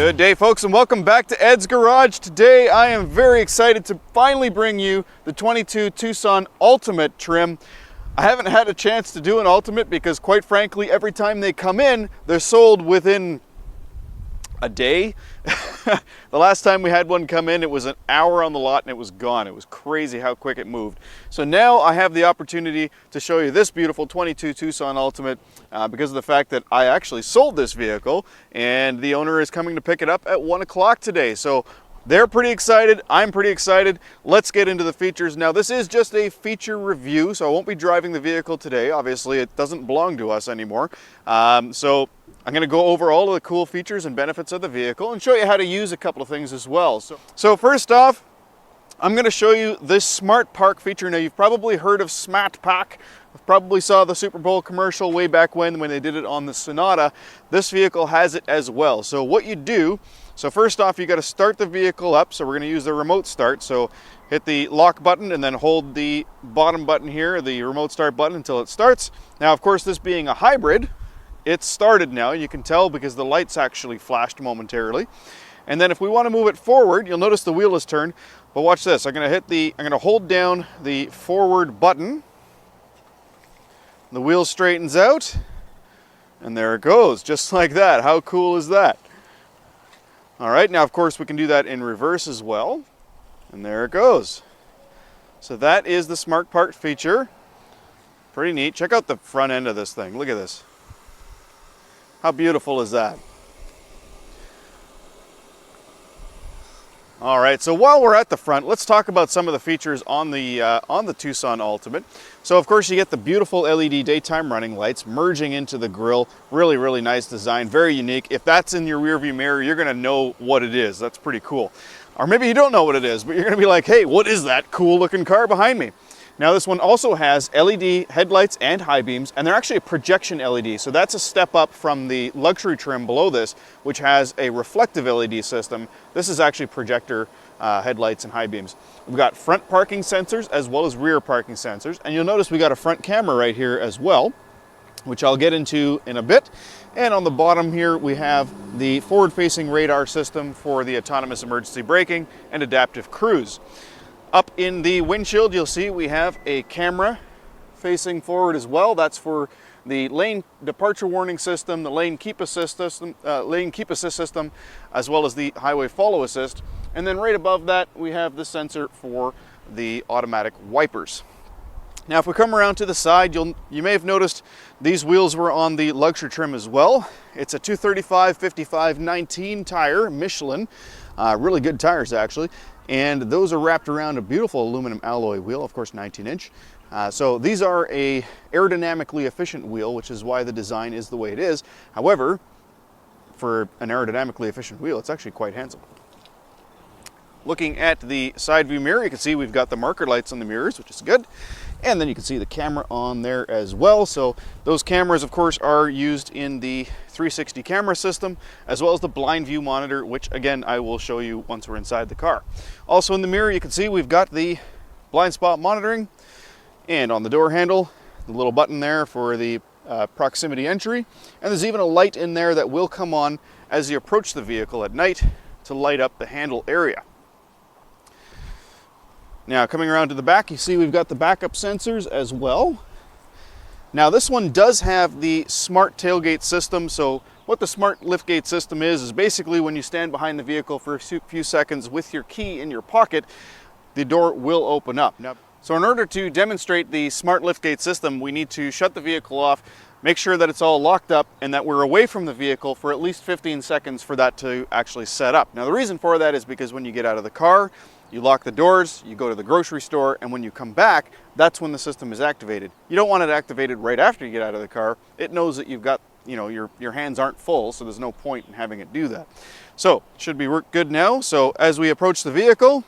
Good day, folks, and welcome back to Ed's Garage. Today I am very excited to finally bring you the 22 Tucson Ultimate trim. I haven't had a chance to do an Ultimate because, quite frankly, every time they come in, they're sold within a day. The last time we had one come in, it was an hour on the lot and it was gone. It was crazy how quick it moved. So now I have the opportunity to show you this beautiful 22 Tucson Ultimate because of the fact that I actually sold this vehicle and the owner is coming to pick it up at 1 o'clock today. So they're pretty excited. I'm pretty excited. Let's get into the features. Now, this is just a feature review, so I won't be driving the vehicle today. Obviously, it doesn't belong to us anymore. So I'm going to go over all of the cool features and benefits of the vehicle and show you how to use a couple of things as well. So first off, I'm going to show you this Smart Park feature. Now, you've probably heard of Smart Park. You probably saw the Super Bowl commercial way back when they did it on the Sonata. This vehicle has it as well. So what you do, so first off, you got to start the vehicle up. So we're going to use the remote start. So hit the lock button and then hold the bottom button here, the remote start button, until it starts. Now, of course, this being a hybrid, it's started now. You can tell because the lights actually flashed momentarily. And then if we want to move it forward, you'll notice the wheel is turned. But watch this. I'm going to hold down the forward button. The wheel straightens out, and there it goes, just like that. How cool is that? All right, now of course we can do that in reverse as well, and there it goes. So that is the Smart Park feature. Pretty neat. Check out the front end of this thing. Look at this. How beautiful is that? All right, so while we're at the front, let's talk about some of the features on the Tucson Ultimate. So of course you get the beautiful LED daytime running lights merging into the grille. Really, really nice design, very unique. If that's in your rearview mirror, you're gonna know what it is. That's pretty cool. Or maybe you don't know what it is, but you're gonna be like, hey, what is that cool looking car behind me? Now this one also has LED headlights and high beams, and they're actually a projection LED. So that's a step up from the luxury trim below this, which has a reflective LED system. This is actually projector headlights and high beams. We've got front parking sensors as well as rear parking sensors. And you'll notice we got a front camera right here as well, which I'll get into in a bit. And on the bottom here, we have the forward-facing radar system for the autonomous emergency braking and adaptive cruise. Up in the windshield, you'll see we have a camera facing forward as well. That's for the lane departure warning system, the lane keep assist system, as well as the highway follow assist. And then right above that, we have the sensor for the automatic wipers. Now, if we come around to the side, you may have noticed these wheels were on the luxury trim as well. It's a 235/55/19 tire, Michelin, really good tires actually. And those are wrapped around a beautiful aluminum alloy wheel, of course 19-inch. So these are a aerodynamically efficient wheel, which is why the design is the way it is. However, for an aerodynamically efficient wheel, it's actually quite handsome. Looking at the side view mirror, you can see we've got the marker lights on the mirrors, which is good. And then you can see the camera on there as well. So those cameras, of course, are used in the 360 camera system, as well as the blind view monitor, which again, I will show you once we're inside the car. Also in the mirror, you can see we've got the blind spot monitoring, and on the door handle, the little button there for the proximity entry. And there's even a light in there that will come on as you approach the vehicle at night to light up the handle area. Now, coming around to the back, you see we've got the backup sensors as well. Now, this one does have the smart tailgate system. So what the smart liftgate system is basically when you stand behind the vehicle for a few seconds with your key in your pocket, the door will open up. Now, so in order to demonstrate the smart liftgate system, we need to shut the vehicle off, make sure that it's all locked up and that we're away from the vehicle for at least 15 seconds for that to actually set up. Now, the reason for that is because when you get out of the car, you lock the doors, you go to the grocery store, and when you come back, that's when the system is activated. You don't want it activated right after you get out of the car. It knows that you've got, your hands aren't full, so there's no point in having it do that. So, it should be good now. So, as we approach the vehicle,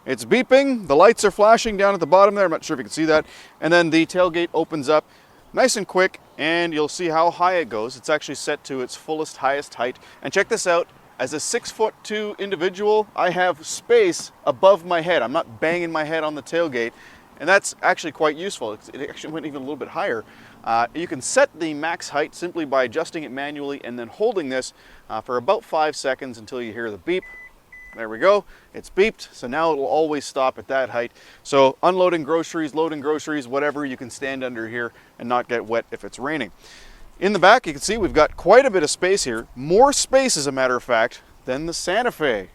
it's beeping, the lights are flashing down at the bottom there, I'm not sure if you can see that, and then the tailgate opens up nice and quick, and you'll see how high it goes. It's actually set to its fullest, highest height. And check this out. As a 6'2" individual, I have space above my head. I'm not banging my head on the tailgate. And that's actually quite useful. It actually went even a little bit higher. You can set the max height simply by adjusting it manually and then holding this for about 5 seconds until you hear the beep. There we go, it's beeped, so now it will always stop at that height. So unloading groceries, loading groceries, whatever, you can stand under here and not get wet if it's raining. In the back, you can see we've got quite a bit of space here. More space, as a matter of fact, than the Santa Fe.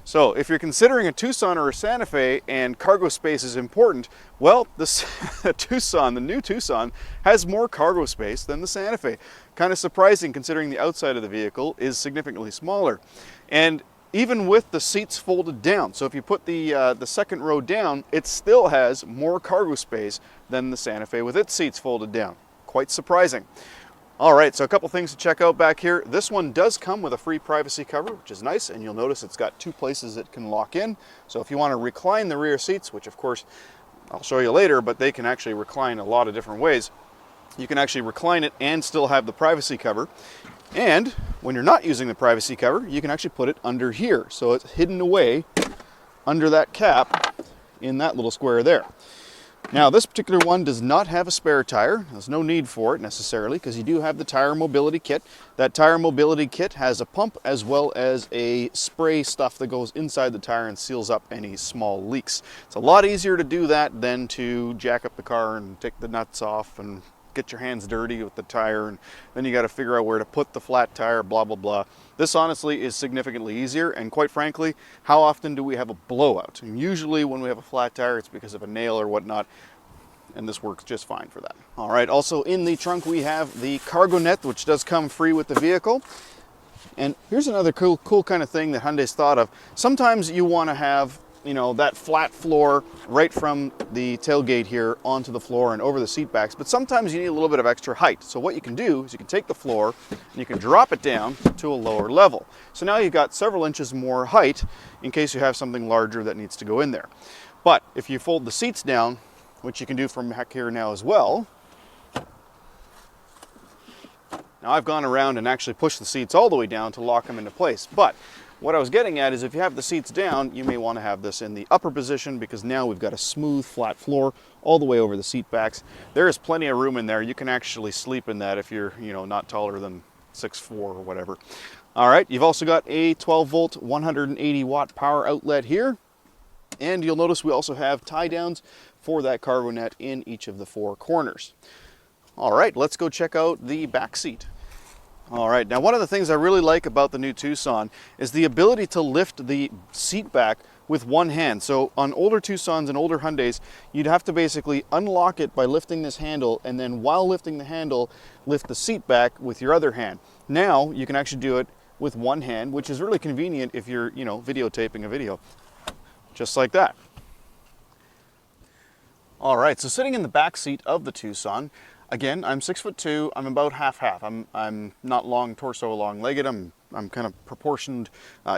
So if you're considering a Tucson or a Santa Fe and cargo space is important, well, the Tucson, the new Tucson, has more cargo space than the Santa Fe. Kind of surprising considering the outside of the vehicle is significantly smaller. And even with the seats folded down, so if you put the second row down, it still has more cargo space than the Santa Fe with its seats folded down. Quite surprising. All right, so a couple things to check out back here. This one does come with a free privacy cover, which is nice, and you'll notice it's got 2 places it can lock in. So if you want to recline the rear seats, which of course I'll show you later, but they can actually recline a lot of different ways, you can actually recline it and still have the privacy cover. And when you're not using the privacy cover, you can actually put it under here. So it's hidden away under that cap in that little square there. Now this particular one does not have a spare tire. There's no need for it necessarily because you do have the tire mobility kit. That tire mobility kit has a pump as well as a spray stuff that goes inside the tire and seals up any small leaks. It's a lot easier to do that than to jack up the car and take the nuts off and get your hands dirty with the tire, and then you got to figure out where to put the flat tire, blah blah blah. This honestly is significantly easier, and quite frankly, how often do we have a blowout? And usually when we have a flat tire, it's because of a nail or whatnot, and this works just fine for that. All right, also in the trunk we have the cargo net, which does come free with the vehicle. And here's another cool kind of thing that Hyundai's thought of. Sometimes you want to have, you know, that flat floor right from the tailgate here onto the floor and over the seat backs, but sometimes you need a little bit of extra height. So what you can do is you can take the floor and you can drop it down to a lower level. So now you've got several inches more height in case you have something larger that needs to go in there. But if you fold the seats down, which you can do from back here now as well. Now I've gone around and actually pushed the seats all the way down to lock them into place, but what I was getting at is if you have the seats down, you may want to have this in the upper position because now we've got a smooth, flat floor all the way over the seat backs. There is plenty of room in there. You can actually sleep in that if you're, you know, not taller than 6'4" or whatever. All right, you've also got a 12-volt, 180-watt power outlet here. And you'll notice we also have tie-downs for that cargo net in each of the 4 corners. All right, let's go check out the back seat. All right, now one of the things I really like about the new Tucson is the ability to lift the seat back with one hand. So on older Tucsons and older Hyundais, you'd have to basically unlock it by lifting this handle, and then while lifting the handle, lift the seat back with your other hand. Now you can actually do it with one hand, which is really convenient if you're, you know, videotaping a video. Just like that. All right, so sitting in the back seat of the Tucson, again, I'm 6'2", I'm about half-half. I'm not long torso, long-legged. I'm kind of proportioned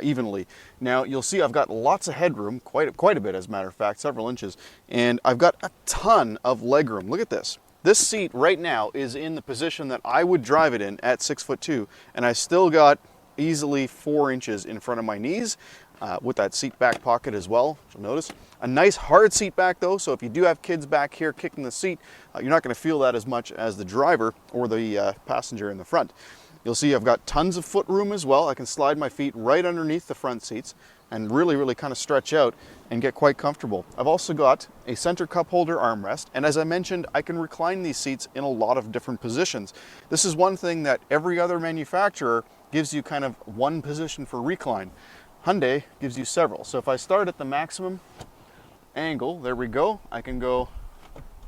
evenly. Now you'll see I've got lots of headroom, quite a bit as a matter of fact, several inches, and I've got a ton of legroom. Look at this. This seat right now is in the position that I would drive it in at 6'2", and I still got easily 4 inches in front of my knees. With that seat back pocket as well, you'll notice. A nice hard seat back though, so if you do have kids back here kicking the seat, you're not going to feel that as much as the driver or the passenger in the front. You'll see I've got tons of foot room as well. I can slide my feet right underneath the front seats and really kind of stretch out and get quite comfortable. I've also got a center cup holder armrest, and as I mentioned, I can recline these seats in a lot of different positions. This is one thing that every other manufacturer gives you kind of one position for recline. Hyundai gives you several. So if I start at the maximum angle, there we go, I can go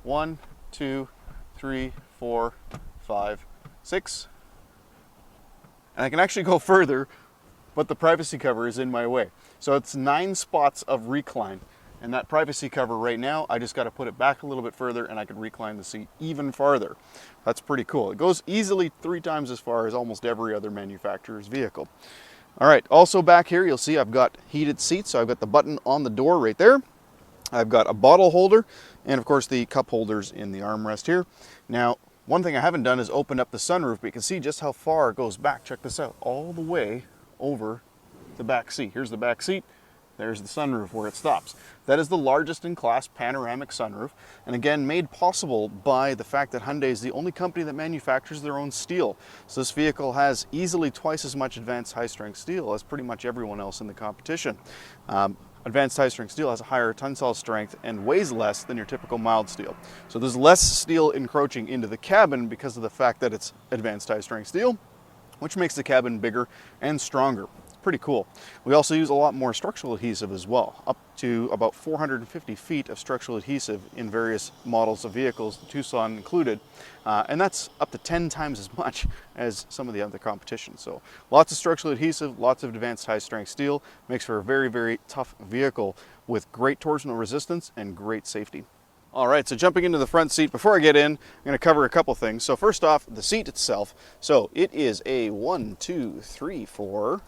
1, 2, 3, 4, 5, 6, and I can actually go further, but the privacy cover is in my way. So it's 9 spots of recline, and that privacy cover right now, I just got to put it back a little bit further and I can recline the seat even farther. That's pretty cool. It goes easily 3 times as far as almost every other manufacturer's vehicle. All right, also back here, you'll see I've got heated seats, so I've got the button on the door right there. I've got a bottle holder, and of course the cup holders in the armrest here. Now, one thing I haven't done is open up the sunroof, but you can see just how far it goes back. Check this out, all the way over the back seat. Here's the back seat, there's the sunroof where it stops. That is the largest in class panoramic sunroof, and again made possible by the fact that Hyundai is the only company that manufactures their own steel. So this vehicle has easily twice as much advanced high-strength steel as pretty much everyone else in the competition. Advanced high-strength steel has a higher tensile strength and weighs less than your typical mild steel. So there's less steel encroaching into the cabin because of the fact that it's advanced high-strength steel, which makes the cabin bigger and stronger. It's pretty cool. We also use a lot more structural adhesive as well, up to about 450 feet of structural adhesive in various models of vehicles, the Tucson included, and that's up to 10 times as much as some of the other competition. So lots of structural adhesive, lots of advanced high-strength steel, makes for a very, very tough vehicle with great torsional resistance and great safety. All right, so jumping into the front seat, before I get in, I'm going to cover a couple things. So first off, the seat itself. So it is a 1, 2, 3, 4,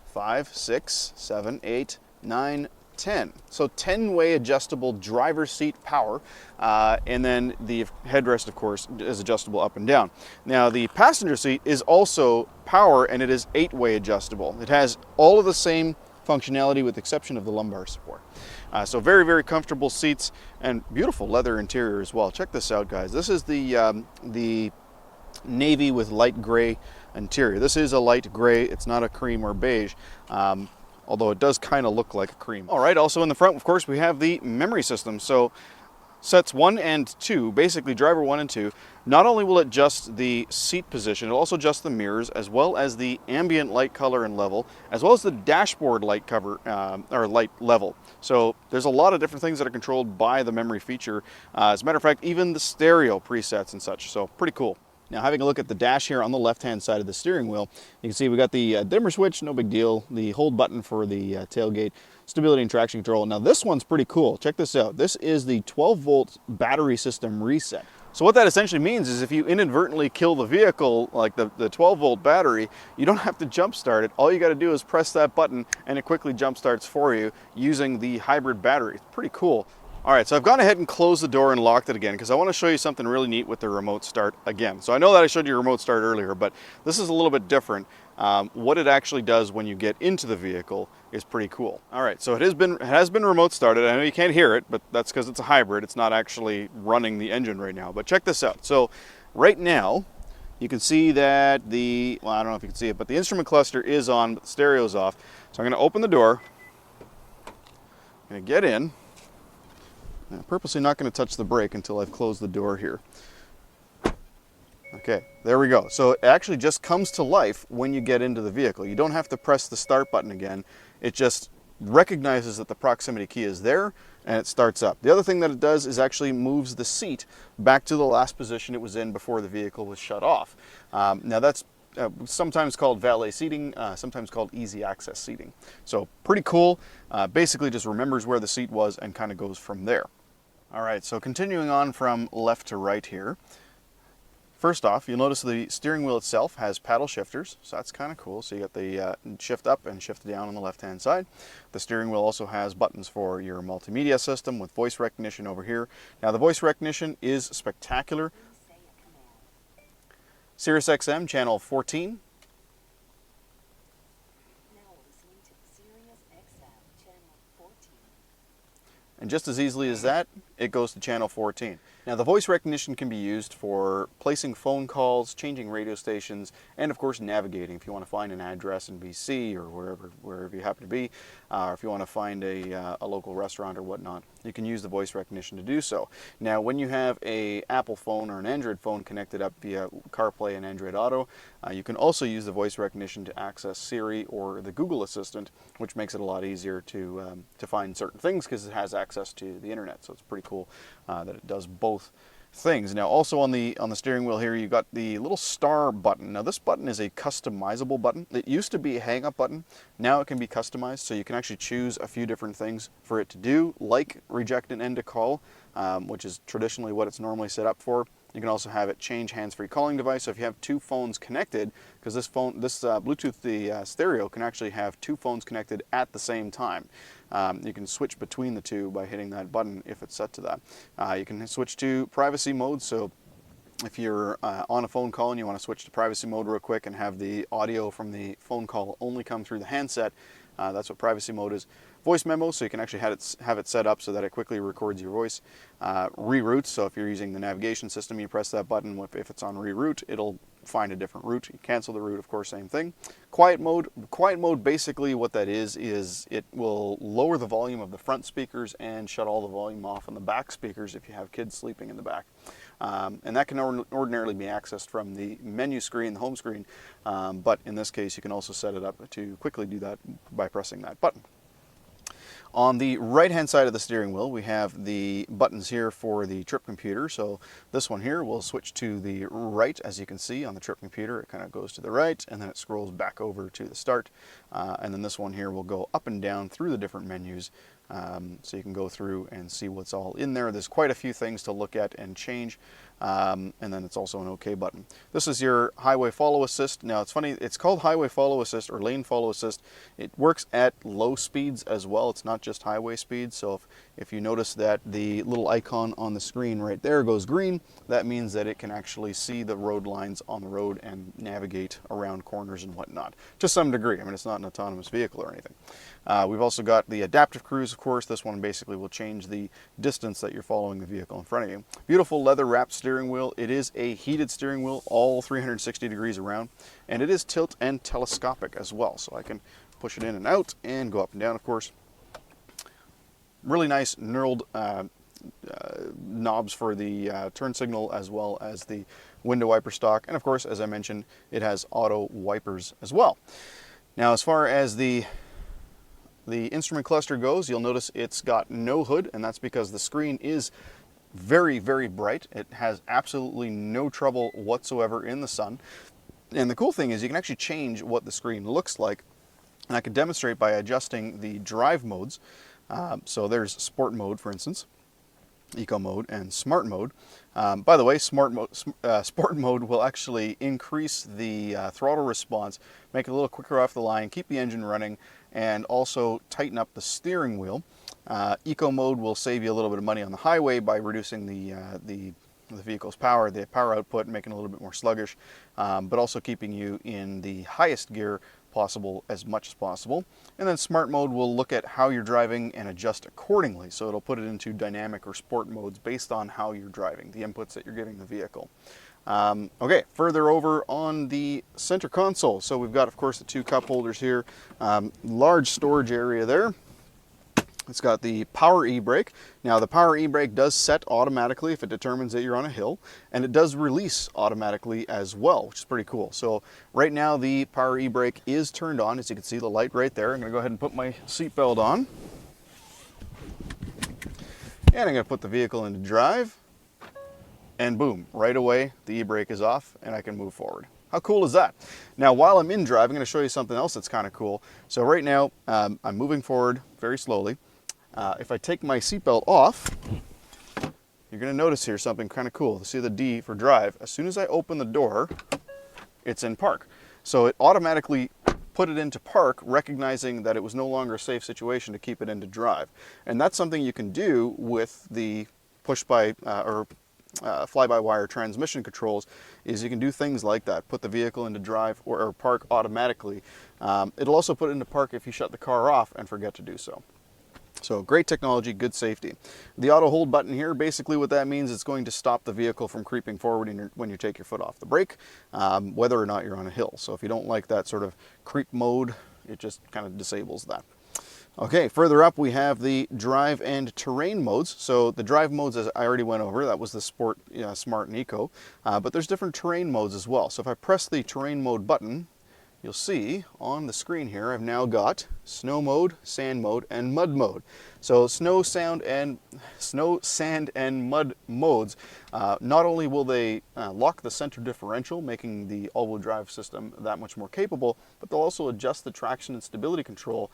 5, 6, 7, 8, 9, 10. So 10-way adjustable driver's seat power, and then the headrest, of course, is adjustable up and down. Now the passenger seat is also power, and it is 8-way adjustable. It has all of the same functionality with the exception of the lumbar support. So very, very comfortable seats and beautiful leather interior as well. Check this out, guys. This is the navy with light gray interior. This is a light gray. It's not a cream or beige, although it does kind of look like a cream. All right, also in the front, of course, we have the memory system. So sets 1 and 2, basically driver 1 and 2, not only will it adjust the seat position, it'll also adjust the mirrors as well as the ambient light color and level, as well as the dashboard light cover or light level. So there's a lot of different things that are controlled by the memory feature. As a matter of fact, even the stereo presets and such. So pretty cool. Now, having a look at the dash here on the left-hand side of the steering wheel, you can see we got the dimmer switch, no big deal. The hold button for the tailgate, stability and traction control. Now, this one's pretty cool. Check this out. This is the 12-volt battery system reset. So what that essentially means is if you inadvertently kill the vehicle, like the 12-volt battery, you don't have to jump start it. All you got to do is press that button, and it quickly jump starts for you using the hybrid battery. It's pretty cool. All right, so I've gone ahead and closed the door and locked it again because I want to show you something really neat with the remote start again. So I know that I showed you remote start earlier, but this is a little bit different. What it actually does when you get into the vehicle is pretty cool. All right, so it has been remote started. I know you can't hear it, but that's because it's a hybrid. It's not actually running the engine right now. But check this out. So right now, you can see that well, I don't know if you can see it, but the instrument cluster is on, but the stereo's off. So I'm going to open the door. I'm going to get in. I'm purposely not going to touch the brake until I've closed the door here. Okay, there we go. So it actually just comes to life when you get into the vehicle. You don't have to press the start button again. It just recognizes that the proximity key is there and it starts up. The other thing that it does is actually moves the seat back to the last position it was in before the vehicle was shut off. Now that's sometimes called valet seating, sometimes called easy access seating. So pretty cool. Basically just remembers where the seat was and kind of goes from there. All right, so continuing on from left to right here. First off, you'll notice the steering wheel itself has paddle shifters, so that's kind of cool. So you got the shift up and shift down on the left-hand side. The steering wheel also has buttons for your multimedia system with voice recognition over here. Now the voice recognition is spectacular. Sirius XM channel 14. And just as easily as that, it goes to channel 14. Now the voice recognition can be used for placing phone calls, changing radio stations, and of course navigating. If you want to find an address in BC or wherever you happen to be, or if you want to find a local restaurant or whatnot, you can use the voice recognition to do so. Now when you have a Apple phone or an Android phone connected up via CarPlay and Android Auto, you can also use the voice recognition to access Siri or the Google Assistant, which makes it a lot easier to find certain things because it has access to the internet. So it's pretty cool that it does both things. Now also on the steering wheel here, you got the little star button. Now this button is a customizable button. It used to be a hang up button. Now it can be customized, so you can actually choose a few different things for it to do, like reject and end a call, which is traditionally what it's normally set up for. You can also have it change hands-free calling device. So if you have two phones connected, because this Bluetooth stereo can actually have two phones connected at the same time. You can switch between the two by hitting that button if it's set to that. You can switch to privacy mode. So if you're on a phone call and you want to switch to privacy mode real quick and have the audio from the phone call only come through the handset, That's what privacy mode is. Voice memo, so you can actually have it set up so that it quickly records your voice. Reroute, so if you're using the navigation system, you press that button. If it's on reroute, it'll find a different route. You cancel the route, of course, same thing. Quiet mode. Quiet mode, basically what that is it will lower the volume of the front speakers and shut all the volume off on the back speakers if you have kids sleeping in the back. And that can ordinarily be accessed from the menu screen, the home screen, but in this case you can also set it up to quickly do that by pressing that button. On the right-hand side of the steering wheel, we have the buttons here for the trip computer. So this one here will switch to the right. As you can see on the trip computer, it kind of goes to the right, and then it scrolls back over to the start. And then this one here will go up and down through the different menus. So you can go through and see what's all in there. There's quite a few things to look at and change. And then it's also an OK button. This is your highway follow assist. Now it's funny, it's called highway follow assist or lane follow assist. It works at low speeds as well. It's not just highway speeds. So if you notice that the little icon on the screen right there goes green, that means that it can actually see the road lines on the road and navigate around corners and whatnot to some degree. I mean, it's not an autonomous vehicle or anything. We've also got the adaptive cruise, of course. This one basically will change the distance that you're following the vehicle in front of you. Beautiful leather wrapped steering wheel. It is a heated steering wheel, all 360 degrees around, and it is tilt and telescopic as well. So I can push it in and out and go up and down, of course. Really nice knurled knobs for the turn signal as well as the window wiper stock. And of course, as I mentioned, it has auto wipers as well. Now, as far as the instrument cluster goes, you'll notice it's got no hood, and that's because the screen is very, very bright. It has absolutely no trouble whatsoever in the sun. And the cool thing is you can actually change what the screen looks like. And I can demonstrate by adjusting the drive modes. So there's sport mode, for instance, eco mode, and smart mode. By the way, sport mode will actually increase the throttle response, make it a little quicker off the line, keep the engine running, and also tighten up the steering wheel. Eco mode will save you a little bit of money on the highway by reducing the vehicle's power, the power output, making it a little bit more sluggish, but also keeping you in the highest gear possible as much as possible. And then smart mode will look at how you're driving and adjust accordingly. So it'll put it into dynamic or sport modes based on how you're driving, the inputs that you're giving the vehicle. Okay, further over on the center console. So we've got, of course, the two cup holders here, large storage area there. It's got the power e-brake. Now the power e-brake does set automatically if it determines that you're on a hill, and it does release automatically as well, which is pretty cool. So right now the power e-brake is turned on. As you can see, the light right there. I'm going to go ahead and put my seatbelt on. And I'm going to put the vehicle into drive. And boom, right away the e-brake is off and I can move forward. How cool is that? Now, while I'm in drive, I'm going to show you something else that's kind of cool. So right now, I'm moving forward very slowly. If I take my seatbelt off, you're going to notice here something kind of cool. See the D for drive. As soon as I open the door, it's in park. So it automatically put it into park, recognizing that it was no longer a safe situation to keep it into drive. And that's something you can do with the fly-by-wire transmission controls, is you can do things like that. Put the vehicle into drive or park automatically. It'll also put it into park if you shut the car off and forget to do so. So great technology, good safety. The auto hold button here, basically what that means is it's going to stop the vehicle from creeping forward when you take your foot off the brake, whether or not you're on a hill. So if you don't like that sort of creep mode, it just kind of disables that. Okay, further up we have the drive and terrain modes. So the drive modes, as I already went over, that was the sport, smart, and eco. But there's different terrain modes as well. So if I press the terrain mode button, you'll see on the screen here I've now got snow mode, sand mode, and mud mode. So snow, sand, and mud modes, not only will they lock the center differential, making the all-wheel drive system that much more capable, but they'll also adjust the traction and stability control,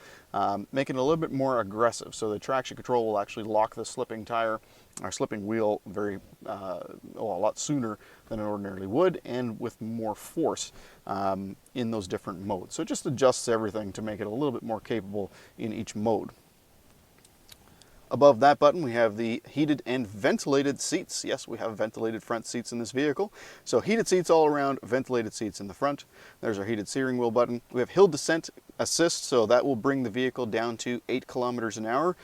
making it a little bit more aggressive. So the traction control will actually lock the slipping tire or slipping wheel a lot sooner than it ordinarily would, and with more force in those different modes. So it just adjusts everything to make it a little bit more capable in each mode. Above that button, we have the heated and ventilated seats. Yes, we have ventilated front seats in this vehicle. So heated seats all around, ventilated seats in the front. There's our heated steering wheel button. We have hill descent assist, so that will bring the vehicle down to 8 kilometers an hour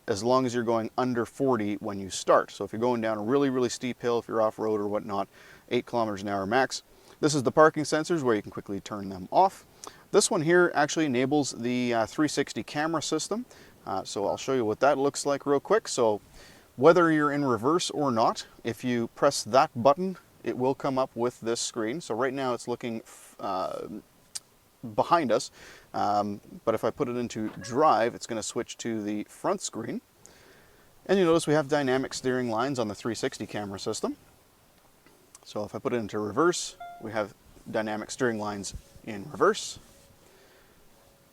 as long as you're going under 40 when you start. So if you're going down a really, really steep hill, if you're off-road or whatnot, 8 kilometers an hour max. This is the parking sensors where you can quickly turn them off. This one here actually enables the 360 camera system. So I'll show you what that looks like real quick. So whether you're in reverse or not, if you press that button, it will come up with this screen. So right now it's looking behind us, but if I put it into drive, it's going to switch to the front screen. And you notice we have dynamic steering lines on the 360 camera system. So if I put it into reverse, we have dynamic steering lines in reverse.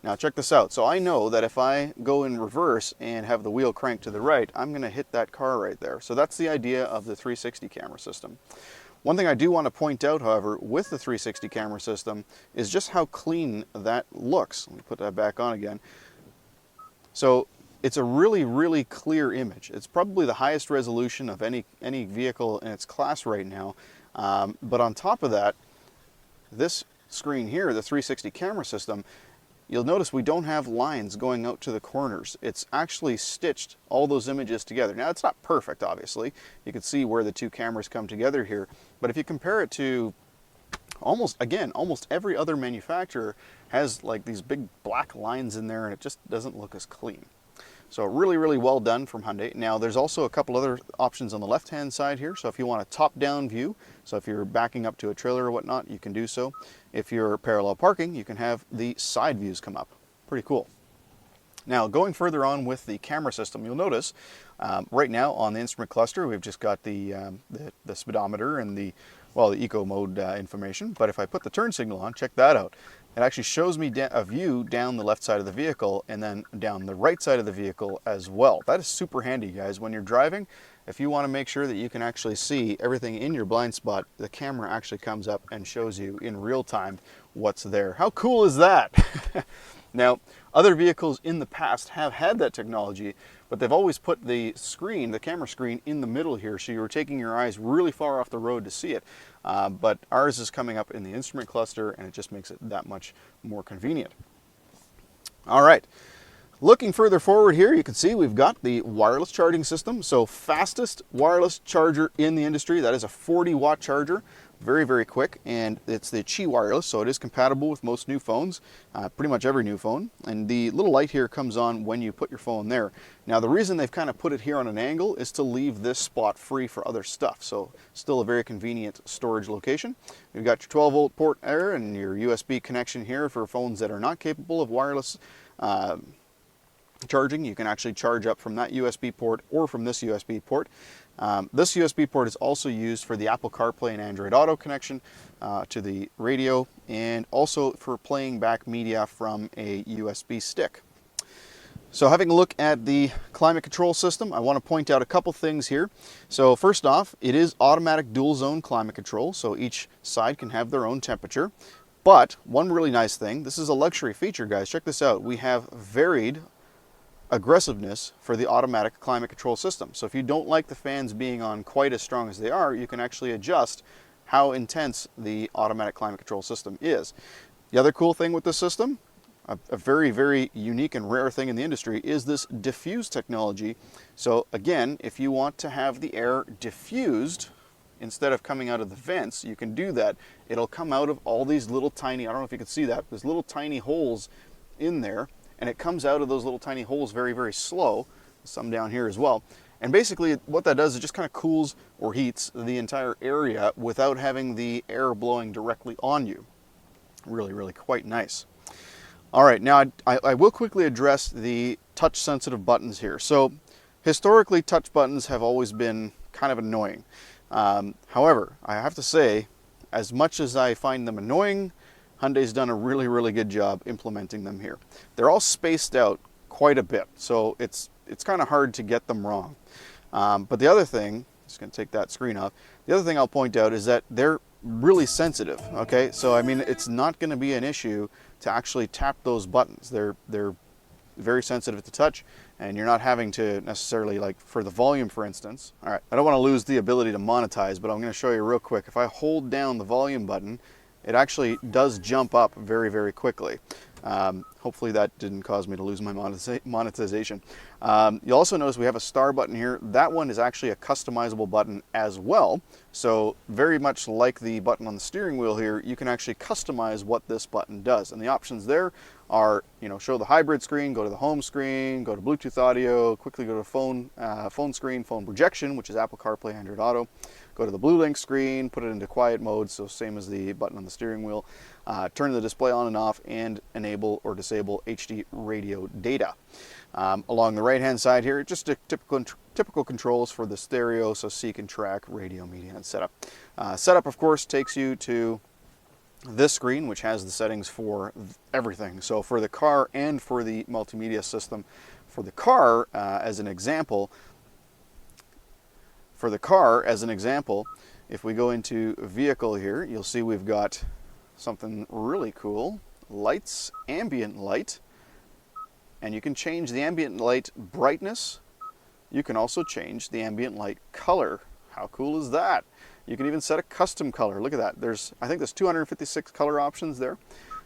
Now check this out. So I know that if I go in reverse and have the wheel cranked to the right, I'm going to hit that car right there. So that's the idea of the 360 camera system. One thing I do want to point out, however, with the 360 camera system is just how clean that looks. Let me put that back on again. So it's a really, really clear image. It's probably the highest resolution of any vehicle in its class right now. But on top of that, this screen here, the 360 camera system, you'll notice we don't have lines going out to the corners. It's actually stitched all those images together. Now, it's not perfect, obviously. You can see where the two cameras come together here. But if you compare it to almost every other manufacturer has like these big black lines in there, and it just doesn't look as clean. So really, really well done from Hyundai. Now there's also a couple other options on the left-hand side here. So if you want a top-down view, so if you're backing up to a trailer or whatnot, you can do so. If you're parallel parking, you can have the side views come up. Pretty cool. Now going further on with the camera system, you'll notice right now on the instrument cluster, we've just got the speedometer and the eco mode information. But if I put the turn signal on, check that out. It actually shows me a view down the left side of the vehicle and then down the right side of the vehicle as well. That is super handy, guys. When you're driving, if you want to make sure that you can actually see everything in your blind spot, the camera actually comes up and shows you in real time what's there. How cool is that? Now, other vehicles in the past have had that technology, but they've always put the screen, the camera screen, in the middle here, so you were taking your eyes really far off the road to see it. But ours is coming up in the instrument cluster, and it just makes it that much more convenient. All right, looking further forward here, you can see we've got the wireless charging system. So fastest wireless charger in the industry. That is a 40-watt charger. Very, very quick, and it's the Qi wireless, so it is compatible with most new phones, pretty much every new phone. And the little light here comes on when you put your phone there. Now the reason they've kind of put it here on an angle is to leave this spot free for other stuff, so still a very convenient storage location. You've got your 12-volt port there and your USB connection here for phones that are not capable of wireless charging. You can actually charge up from that USB port or from this USB port. This USB port is also used for the Apple CarPlay and Android Auto connection to the radio, and also for playing back media from a USB stick. So having a look at the climate control system, I want to point out a couple things here. So first off, it is automatic dual zone climate control, so each side can have their own temperature. But one really nice thing, this is a luxury feature, guys. Check this out. We have varied aggressiveness for the automatic climate control system. So if you don't like the fans being on quite as strong as they are, you can actually adjust how intense the automatic climate control system is. The other cool thing with this system, a very, very unique and rare thing in the industry, is this diffuse technology. So again, if you want to have the air diffused instead of coming out of the vents, you can do that. It'll come out of all these little tiny, I don't know if you can see that, there's little tiny holes in there, and it comes out of those little tiny holes very, very slow, some down here as well. And basically what that does is just kind of cools or heats the entire area without having the air blowing directly on you. Really, really quite nice. All right, now I will quickly address the touch sensitive buttons here. So historically, touch buttons have always been kind of annoying. However, I have to say, as much as I find them annoying, Hyundai's done a really, really good job implementing them here. They're all spaced out quite a bit, so it's kind of hard to get them wrong. But the other thing, just going to take that screen off, the other thing I'll point out is that they're really sensitive, okay? So, I mean, it's not going to be an issue to actually tap those buttons. They're very sensitive to touch, and you're not having to necessarily, like for the volume for instance. All right, I don't want to lose the ability to monetize, but I'm going to show you real quick. If I hold down the volume button, it actually does jump up very, very quickly. Hopefully that didn't cause me to lose my monetization. You'll also notice we have a star button here. That one is actually a customizable button as well. So very much like the button on the steering wheel here, you can actually customize what this button does. And the options there are, show the hybrid screen, go to the home screen, go to Bluetooth audio, quickly go to phone screen, phone projection, which is Apple CarPlay, Android Auto. Go to the Blue Link screen, put it into quiet mode, so same as the button on the steering wheel. Turn the display on and off, and enable or disable HD radio data. Along the right hand side here, just a typical controls for the stereo, so seek and track, radio, media, and setup. Setup, of course, takes you to this screen, which has the settings for everything. So for the car and for the multimedia system. For the car, as an example, if we go into vehicle here, you'll see we've got something really cool. Lights, ambient light, and you can change the ambient light brightness. You can also change the ambient light color. How cool is that? You can even set a custom color. Look at that. I think there's 256 color options there.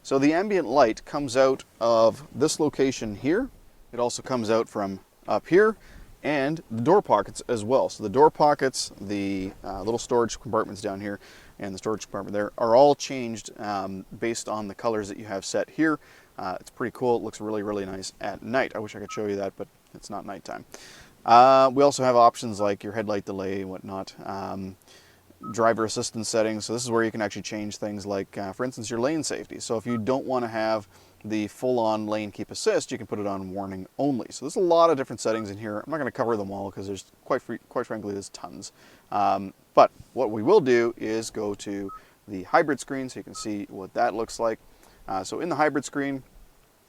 So the ambient light comes out of this location here. It also comes out from up here, and the door pockets as well. So the door pockets, the little storage compartments down here, and the storage compartment there are all changed based on the colors that you have set here. It's pretty cool. It looks really, really nice at night. I wish I could show you that, but it's not nighttime. We also have options like your headlight delay and whatnot. Driver assistance settings. So this is where you can actually change things like, for instance, your lane safety. So if you don't want to have the full-on lane keep assist, you can put it on warning only. So there's a lot of different settings in here. I'm not going to cover them all because there's quite frankly there's tons. But what we will do is go to the hybrid screen so you can see what that looks like. So in the hybrid screen,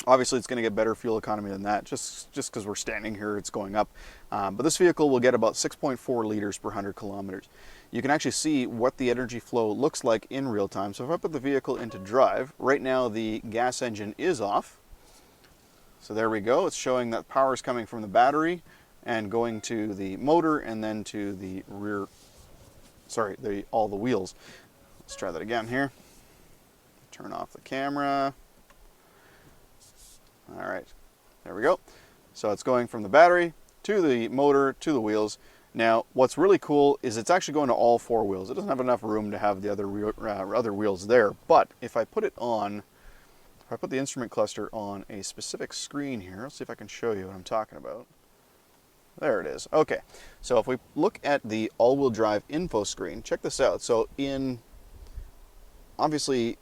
obviously it's going to get better fuel economy than that. Just because we're standing here, it's going up. But this vehicle will get about 6.4 liters per 100 kilometers. You can actually see what the energy flow looks like in real time. So if I put the vehicle into drive, right now the gas engine is off. So there we go. It's showing that power is coming from the battery and going to the motor and then to the rear, all the wheels. Let's try that again here. Turn off the camera. All right, there we go. So it's going from the battery to the motor to the wheels. Now, what's really cool is it's actually going to all four wheels. It doesn't have enough room to have the other wheels there. But if I put it on, if I put the instrument cluster on a specific screen here, let's see if I can show you what I'm talking about. There it is. Okay, so if we look at the all-wheel drive info screen, check this out. So obviously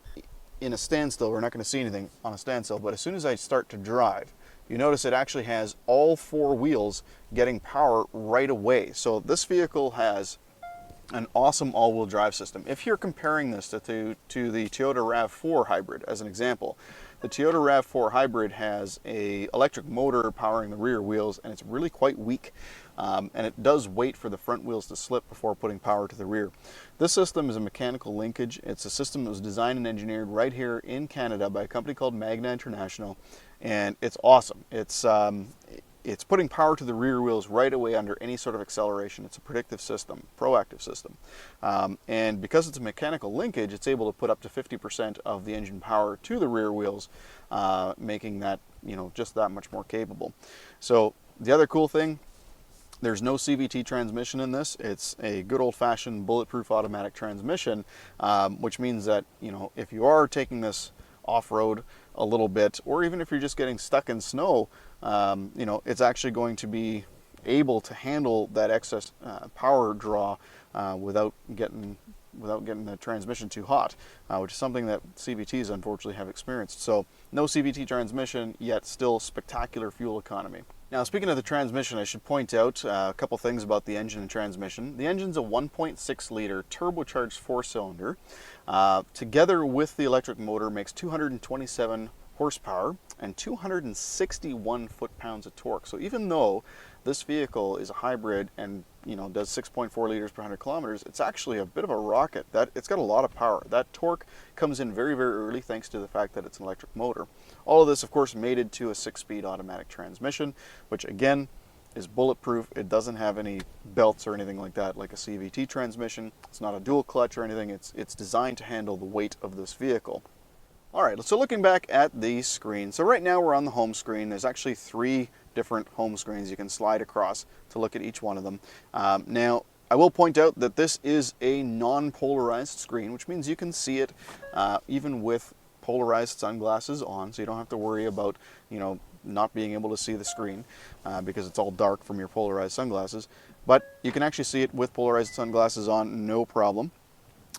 in a standstill, we're not going to see anything on a standstill, but as soon as I start to drive, you notice it actually has all four wheels getting power right away. So this vehicle has an awesome all-wheel drive system. If you're comparing this to the Toyota RAV4 hybrid as an example, the Toyota RAV4 hybrid has an electric motor powering the rear wheels, and it's really quite weak. And it does wait for the front wheels to slip before putting power to the rear. This system is a mechanical linkage. It's a system that was designed and engineered right here in Canada by a company called Magna International, and it's awesome. It's putting power to the rear wheels right away under any sort of acceleration. It's a predictive system, proactive system. And because it's a mechanical linkage, it's able to put up to 50% of the engine power to the rear wheels, making that, just that much more capable. So the other cool thing, there's no CVT transmission in this. It's a good old-fashioned bulletproof automatic transmission, which means that, if you are taking this off-road a little bit, or even if you're just getting stuck in snow, it's actually going to be able to handle that excess power draw without getting the transmission too hot, which is something that CVTs unfortunately have experienced. So no CVT transmission, yet still spectacular fuel economy. Now, speaking of the transmission, I should point out a couple things about the engine and transmission. The engine's a 1.6 liter turbocharged 4-cylinder. Together with the electric motor makes 227 horsepower and 261 foot-pounds of torque. So even though this vehicle is a hybrid and, you know, does 6.4 liters per 100 kilometers, it's actually a bit of a rocket. It's got a lot of power. That torque comes in very, very early thanks to the fact that it's an electric motor. All of this, of course, mated to a 6-speed automatic transmission, which again is bulletproof. It doesn't have any belts or anything like that, like a CVT transmission. It's not a dual clutch or anything. It's designed to handle the weight of this vehicle. All right, so looking back at the screen. So right now we're on the home screen. There's actually 3 different home screens you can slide across to look at each one of them. Now, I will point out that this is a non-polarized screen, which means you can see it even with polarized sunglasses on, so you don't have to worry about, you know, not being able to see the screen because it's all dark from your polarized sunglasses. But you can actually see it with polarized sunglasses on, no problem.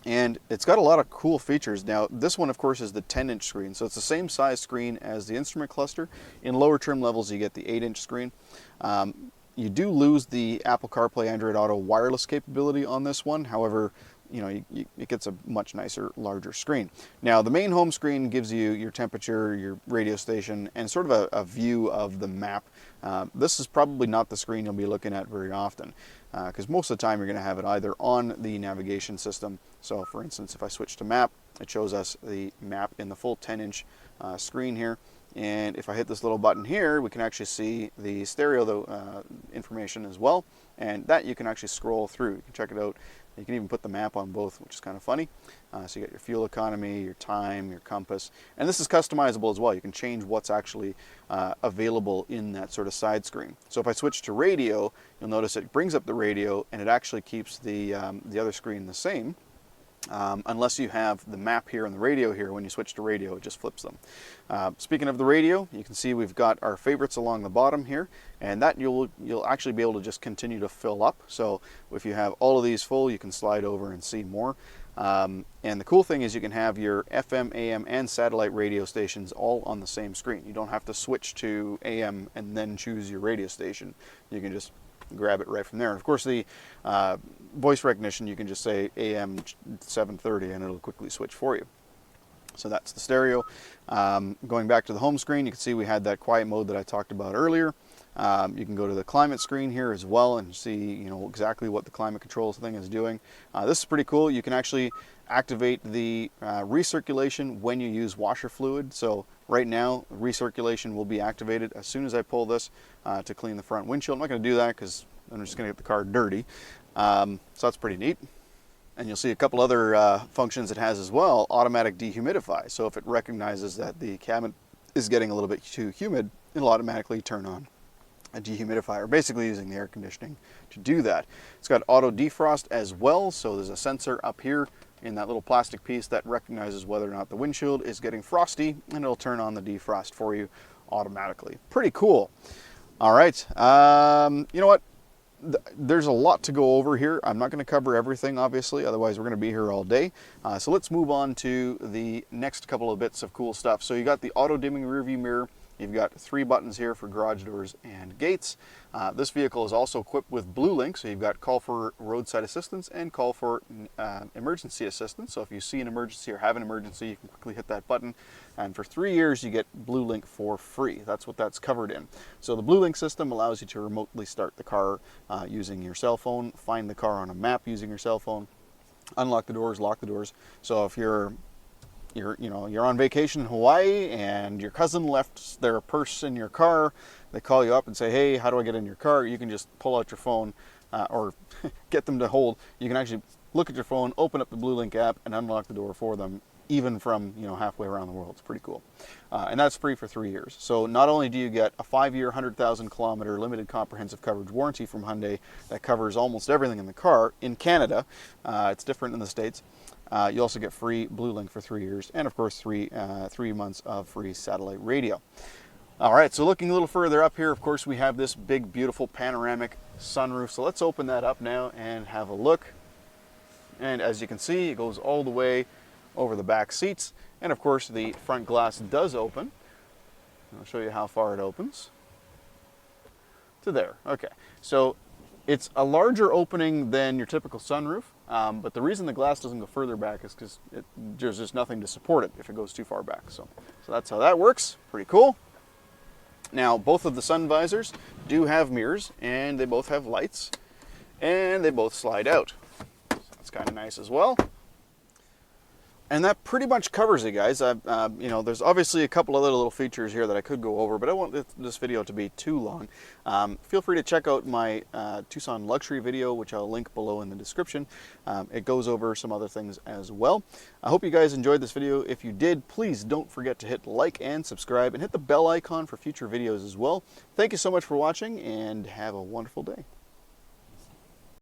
And it's got a lot of cool features. Now, this one, of course, is the 10-inch screen, so it's the same size screen as the instrument cluster. In lower trim levels, you get the 8-inch screen. You do lose the Apple CarPlay Android Auto wireless capability on this one. However, you know, it gets a much nicer, larger screen. Now, the main home screen gives you your temperature, your radio station, and sort of a view of the map. This is probably not the screen you'll be looking at very often, because most of the time you're going to have it either on the navigation system. So, for instance, if I switch to map, it shows us the map in the full 10-inch screen here. And if I hit this little button here, we can actually see the stereo information as well. And that you can actually scroll through. You can check it out. You can even put the map on both, which is kind of funny. So you got your fuel economy, your time, your compass. And this is customizable as well. You can change what's actually available in that sort of side screen. So if I switch to radio, you'll notice it brings up the radio and it actually keeps the other screen the same. Unless you have the map here and the radio here. When you switch to radio, it just flips them. Speaking of the radio, you can see we've got our favorites along the bottom here, and that you'll actually be able to just continue to fill up. So if you have all of these full, you can slide over and see more. And the cool thing is you can have your FM, AM, and satellite radio stations all on the same screen. You don't have to switch to AM and then choose your radio station. You can just grab it right from there. And of course, the voice recognition, you can just say AM 730 and it'll quickly switch for you. So that's the stereo. Going back to the home screen, you can see we had that quiet mode that I talked about earlier. You can go to the climate screen here as well and see, you know, exactly what the climate controls thing is doing. This is pretty cool. You can actually activate the recirculation when you use washer fluid. So right now, recirculation will be activated as soon as I pull this to clean the front windshield. I'm not going to do that because I'm just going to get the car dirty. So that's pretty neat. And you'll see a couple other functions it has as well. Automatic dehumidify. So if it recognizes that the cabin is getting a little bit too humid, it'll automatically turn on a dehumidifier, basically using the air conditioning to do that. It's got auto defrost as well, so there's a sensor up here in that little plastic piece that recognizes whether or not the windshield is getting frosty, and it'll turn on the defrost for you automatically. Pretty cool. All right, you know what? There's a lot to go over here. I'm not going to cover everything, obviously, otherwise we're going to be here all day. So let's move on to the next couple of bits of cool stuff. So you got the auto dimming rearview mirror. You've got 3 buttons here for garage doors and gates. This vehicle is also equipped with BlueLink, so you've got call for roadside assistance and call for emergency assistance. So if you see an emergency or have an emergency, you can quickly hit that button. And for 3 years, you get BlueLink for free. That's what that's covered in. So the BlueLink system allows you to remotely start the car using your cell phone, find the car on a map using your cell phone, unlock the doors, lock the doors. So if you're on vacation in Hawaii and your cousin left their purse in your car, they call you up and say, hey, how do I get in your car? You can just pull out your phone or get them to hold. You can actually look at your phone, open up the BlueLink app, and unlock the door for them, even from halfway around the world. It's pretty cool. And that's free for 3 years. So not only do you get a 5-year, 100,000 kilometer limited comprehensive coverage warranty from Hyundai that covers almost everything in the car in Canada. It's different in the States. You also get free BlueLink for 3 years, and of course 3 months of free satellite radio. All right, so looking a little further up here, of course, we have this big, beautiful panoramic sunroof. So let's open that up now and have a look. And as you can see, it goes all the way over the back seats. And of course, the front glass does open. I'll show you how far it opens. To there. Okay, so it's a larger opening than your typical sunroof. But the reason the glass doesn't go further back is because there's just nothing to support it if it goes too far back. So that's how that works. Pretty cool. Now, both of the sun visors do have mirrors, and they both have lights, and they both slide out. So that's kind of nice as well. And that pretty much covers it, guys. You know, there's obviously a couple other little features here that I could go over, but I don't want this video to be too long. Feel free to check out my Tucson luxury video, which I'll link below in the description. It goes over some other things as well. I hope you guys enjoyed this video. If you did, please don't forget to hit like and subscribe, and hit the bell icon for future videos as well. Thank you so much for watching, and have a wonderful day.